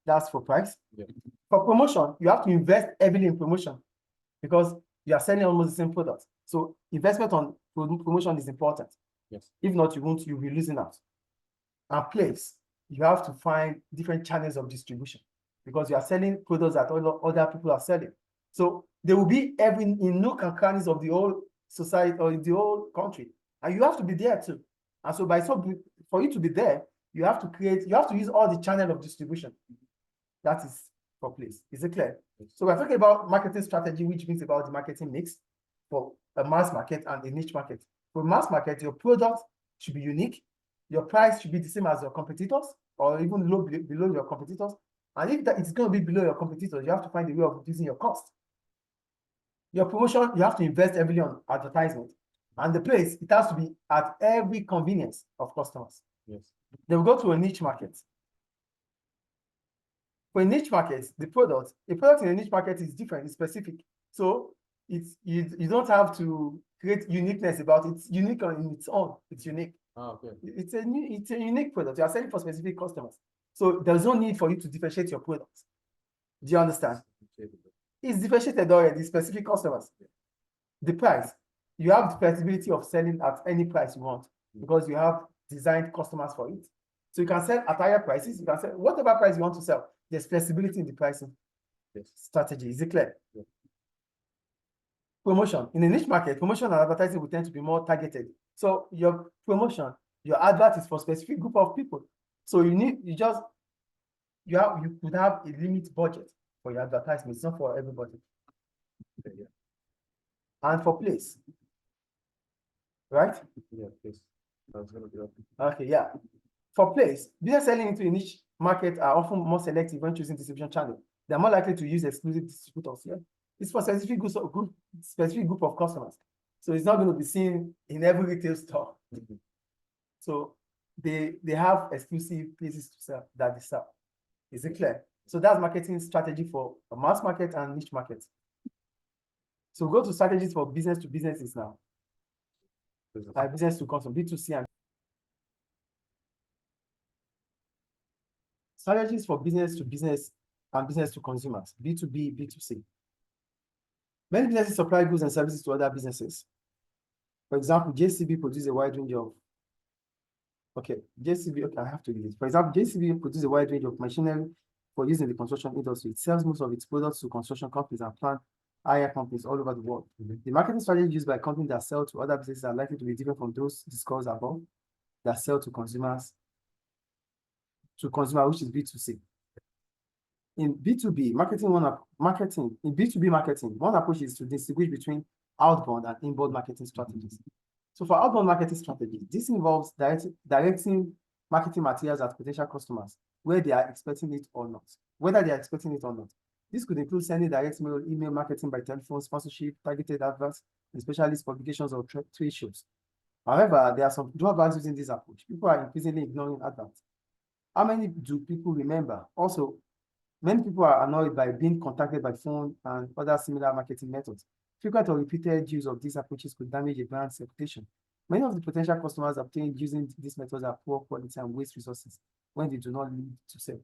That's for price. Yeah. For promotion, you have to invest heavily in promotion because you are selling almost the same product. So investment on promotion is important. Yes. If not, you'll be losing out. And place, you have to find different channels of distribution because you are selling products that other people are selling. So there will be in nook and crannies of the whole society or in the whole country, and you have to be there too. And so for you to be there, you have to use all the channel of distribution. That is for place. Is it clear? Yes. So we're talking about marketing strategy, which means about the marketing mix for a mass market and a niche market. For mass market, your product should be unique. Your price should be the same as your competitors or even below your competitors. And if it's going to be below your competitors, you have to find a way of reducing your cost. Your promotion, you have to invest heavily on advertisement. And the place, it has to be at every convenience of customers. Yes. They will go to a niche market. For a niche market, a product in a niche market is different, it's specific. So you don't have to create uniqueness about it. It's unique on its own. It's unique. Okay. It's a unique product. You are selling for specific customers. So there's no need for you to differentiate your products. Do you understand? It's differentiated already, specific customers. The price, you have the flexibility of selling at any price you want because you have designed customers for it. So you can sell at higher prices. You can sell whatever price you want to sell. There's flexibility in the pricing strategy. Is it clear? Yeah. Promotion. In a niche market, promotion and advertising will tend to be more targeted. So your promotion, your advert is for a specific group of people. So you could have a limit budget for your advertisement. It's not for everybody. Okay, yeah. And for place, right? Yeah, please. That's gonna be okay. Okay, yeah. For place, business selling into a niche market are often more selective when choosing distribution channel. They're more likely to use exclusive distributors here. It's for specific group of customers. So it's not going to be seen in every retail store. So they have exclusive places to sell that they sell. Is it clear? So that's marketing strategy for a mass market and niche market. So go to strategies for business to businesses now. Business to consumer, B2C and strategies for business to business and business to consumers, B2B, B2C. Many businesses supply goods and services to other businesses. For example, JCB produces a wide range of, okay, I have to read it. For example, JCB produces a wide range of machinery for use in the construction industry. It sells most of its products to construction companies and plant hire companies all over the world. The marketing strategy used by companies that sell to other businesses are likely to be different from those discussed above that sell to consumers, which is B2C. In B2B marketing, in B2B marketing, one approach is to distinguish between outbound and inbound marketing strategies. So for outbound marketing strategy, this involves directing marketing materials at potential customers where they are expecting it or not, whether they are expecting it or not. This could include sending direct mail, email marketing by telephone, sponsorship, targeted adverts, and specialist publications or trade shows. However, there are some drawbacks using this approach. People are increasingly ignoring adverts. How many do people remember? Also, many people are annoyed by being contacted by phone and other similar marketing methods. Frequent or repeated use of these approaches could damage a brand's reputation. Many of the potential customers obtained using these methods are poor quality and waste resources when they do not lead to sales.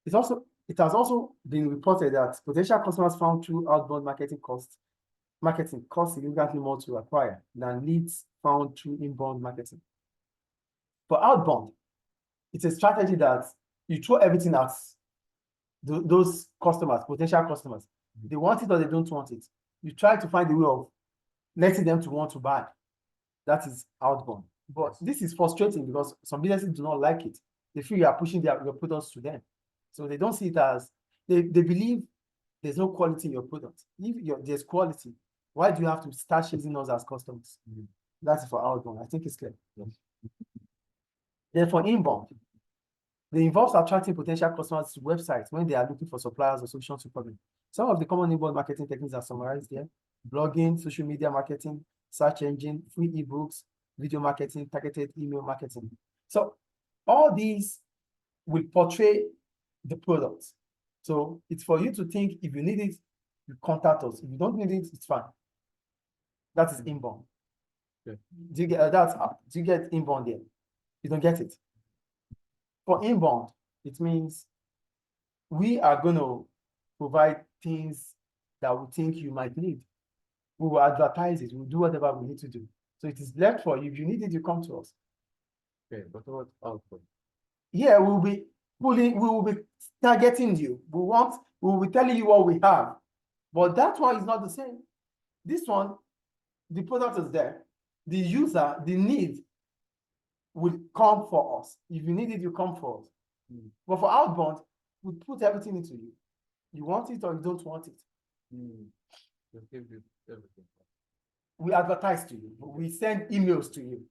It has also been reported that potential customers found through outbound marketing costs significantly more to acquire than leads found through inbound marketing. For outbound, it's a strategy that you throw everything at those customers, potential customers. They want it or they don't want it. You try to find a way of letting them to want to buy. That is outbound. But this is frustrating because some businesses do not like it. They feel you are pushing your products to them. So they don't see it as, they believe there's no quality in your product. If there's quality, why do you have to start chasing us as customers? That's for outbound. I think it's clear. Then for inbound, they involve attracting potential customers to websites when they are looking for suppliers or solutions to problems. Some of the common inbound marketing techniques are summarized here: blogging, social media marketing, search engine, free ebooks, video marketing, targeted email marketing. So all these will portray the product. So it's for you to think, if you need it, you contact us. If you don't need it, it's fine. That is inbound. Okay. Do you get inbound there? You don't get it. For inbound, it means we are going to provide things that we think you might need. We will advertise it. We'll do whatever we need to do. So it is left for you. If you need it, you come to us. Okay, but what output? Yeah, we will be targeting you. We will be telling you what we have. But that one is not the same. This one, the product is there. The user, the need will come for us. If you need it, you come for us. But for outbound, we put everything into you. You want it or you don't want it. We'll give you everything. We advertise to you. We send emails to you.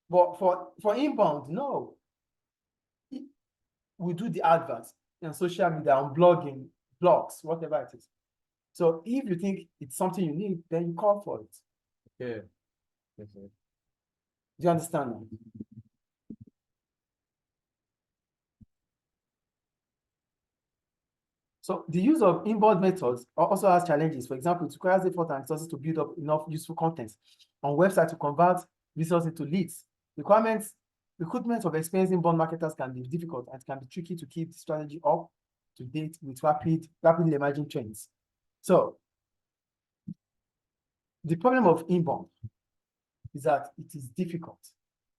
But for inbound, no. We do the adverts on social media, on blogging, blogs, whatever it is. So if you think it's something you need, then you call for it. Yeah. Yes, sir. Do you understand now? So the use of inbound methods also has challenges. For example, it requires effort and resources to build up enough useful content on website to convert visitors into leads. Recruitment of experienced inbound marketers can be difficult and it can be tricky to keep the strategy up to date with rapidly emerging trends. So the problem of inbound is that it is difficult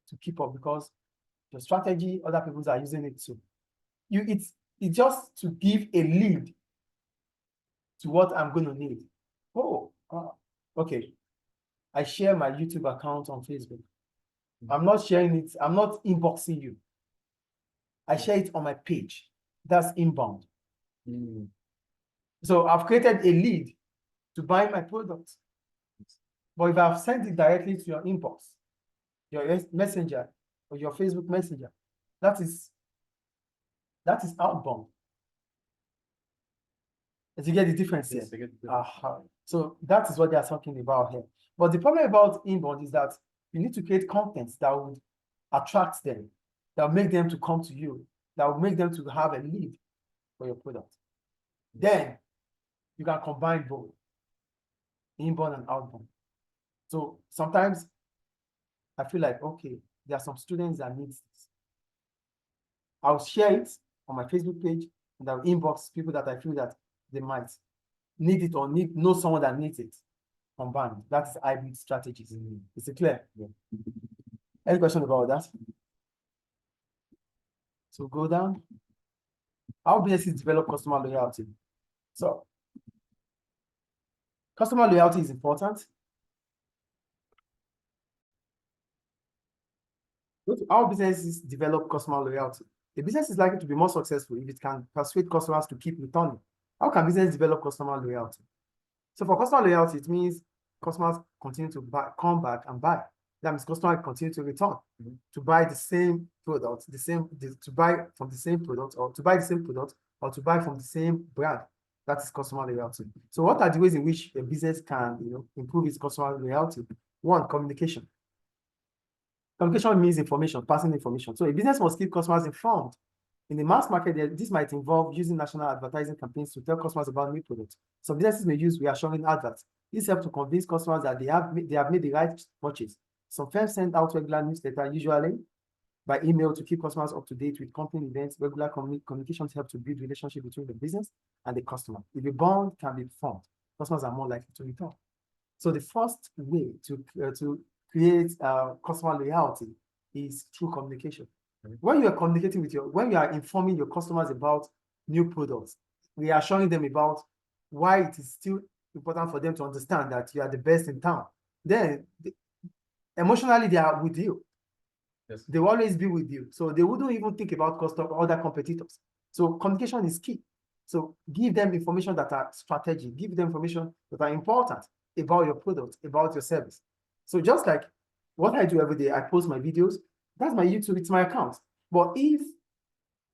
to keep up because your strategy, other people are using it too. It's just to give a lead to what I'm going to need. Okay. I share my YouTube account on Facebook. I'm not sharing it. I'm not inboxing you. I share it on my page. That's inbound. So I've created a lead to buy my product. But if I've sent it directly to your inbox, your messenger, or your Facebook messenger, that is outbound. As you get the difference here. Yes, So that is what they are talking about here. But the problem about inbound is that you need to create content that would attract them, that will make them to come to you, that will make them to have a lead for your product. Then you can combine both, inbound and outbound. So sometimes I feel like, okay, there are some students that need this. I'll share it on my Facebook page and I'll inbox people that I feel that they might need it or know someone that needs it. Combined. That's hybrid strategies. Is it clear? Yeah. Any question about that? So go down. How businesses develop customer loyalty? So customer loyalty is important. How businesses develop customer loyalty? A business is likely to be more successful if it can persuade customers to keep returning. How can business develop customer loyalty? So for customer loyalty, it means customers continue to come back and buy. That means customers continue to return to buy the same product, to buy from the same product, or to buy the same product, or to buy from the same brand. That is customer loyalty. So what are the ways in which a business can, improve its customer loyalty? One, communication. Communication means information, passing information. So a business must keep customers informed. In the mass market, this might involve using national advertising campaigns to tell customers about new products. Some businesses may use reassuring adverts. This helps to convince customers that they have made the right purchase. Some firms send out regular newsletters, usually by email, to keep customers up to date with company events. Regular communications help to build relationship between the business and the customer. If a bond can be formed, customers are more likely to return. So the first way to create customer loyalty is through communication. When you are communicating when you are informing your customers about new products, reassuring them about why it is still important for them to understand that you are the best in town, then emotionally they are with you. Yes. They will always be with you. So they wouldn't even think about other competitors. So communication is key. So give them information that are strategic, give them information that are important about your product, about your service. So just like what I do every day, I post my videos, that's my YouTube, it's my account. But if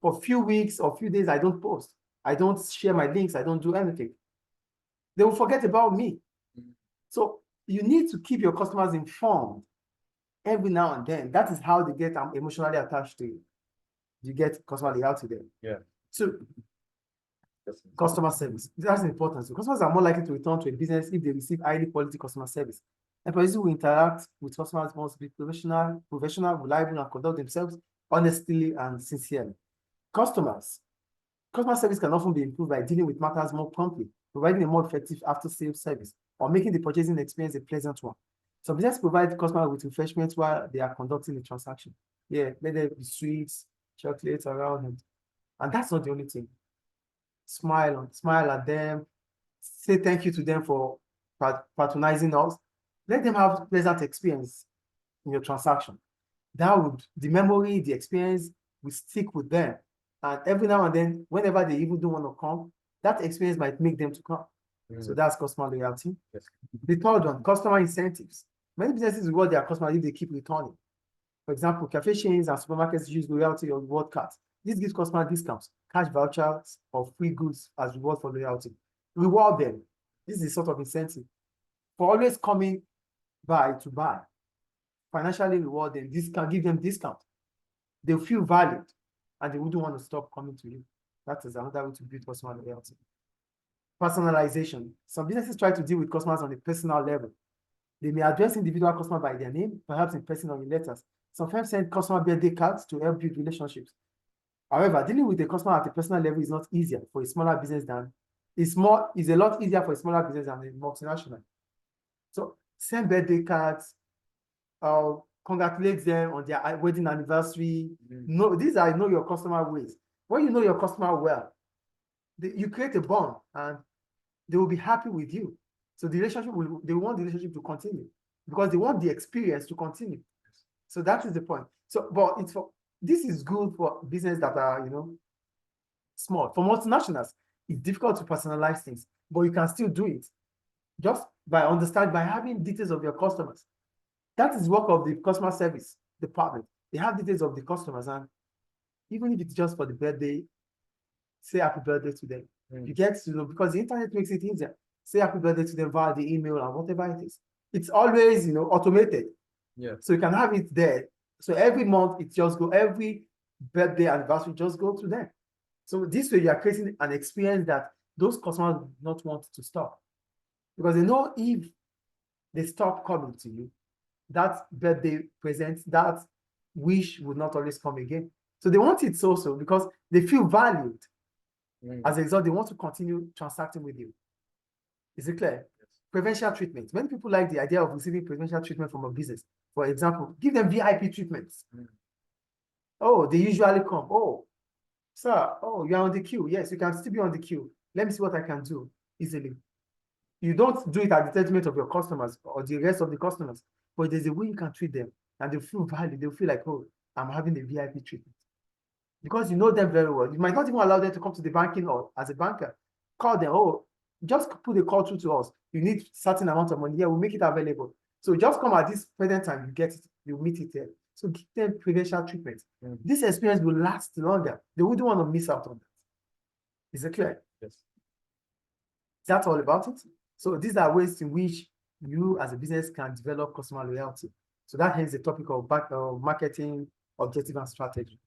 for a few weeks or few days I don't post, I don't share my links, I don't do anything, they will forget about me. So you need to keep your customers informed every now and then. That is how they get emotionally attached to you. You get customer loyalty there. Yeah. So customer service, that's important. So customers are more likely to return to a business if they receive highly quality customer service. Employees who interact with customers must be professional, reliable, and conduct themselves honestly and sincerely. Customers Customer service can often be improved by dealing with matters more promptly, providing a more effective after-sales service, or making the purchasing experience a pleasant one. Some businesses provide customers with refreshments while they are conducting the transaction. Yeah, let there be sweets, chocolates around, and that's not the only thing. Smile at them, say thank you to them for patronizing us. Let them have pleasant experience in your transaction. That would, the memory, the experience will stick with them. And every now and then, whenever they even don't want to come, that experience might make them to come. So that's customer loyalty. Yes. The third one, customer incentives. Many businesses reward their customers if they keep returning. For example, cafe chains and supermarkets use loyalty or reward cards. This gives customers discounts, cash vouchers, or free goods as reward for loyalty. Reward them. This is a sort of incentive for always coming by to buy. Financially reward them. This can give them discount. They feel valued, and they wouldn't want to stop coming to you. That is another way to build customer loyalty. Personalization. Some businesses try to deal with customers on a personal level. They may address individual customers by their name, perhaps in person or in letters. Some firms send customer birthday cards to help build relationships. However, dealing with a customer at a personal level is not easier for a smaller business than is a lot easier for a smaller business than a multinational. So send birthday cards, congratulate them on their wedding anniversary. No, these are know your customer ways. When you know your customer well, you create a bond and they will be happy with you. So the relationship they want the relationship to continue because they want the experience to continue. So that is the point. So, but this is good for business that are, small. For multinationals, it's difficult to personalize things, but you can still do it just by having details of your customers. That is work of the customer service department. They have details of the customers, and even if it's just for the birthday, say happy birthday to them. You get to know, because the internet makes it easier. Say happy birthday to them via the email and whatever it is. It's always, automated. Yeah. So you can have it there. So every month it just go, every birthday anniversary just go to them. So this way you are creating an experience that those customers do not want to stop. Because they know if they stop coming to you, that birthday present, that wish would not always come again. So they want it so because they feel valued. As a result, they want to continue transacting with you. Is it clear? Yes. Preferential treatment. Many people like the idea of receiving preferential treatment from a business. For example, give them VIP treatments. Oh, they usually come. Oh, sir, you're on the queue. Yes, you can still be on the queue. Let me see what I can do easily. You don't do it at the detriment of your customers or the rest of the customers, but there's a way you can treat them and they feel valued. They'll feel like, I'm having a VIP treatment. Because you know them very well. You might not even allow them to come to the banking or as a banker. Call them, just put a call through to us. You need certain amount of money. Yeah, we'll make it available. So just come at this present time, you get it, you meet it there. So give them preferential treatment. This experience will last longer. They wouldn't want to miss out on that. Is it clear? Yes. That's all about it. So these are ways in which you as a business can develop customer loyalty. So that ends the topic of marketing, objective, and strategy.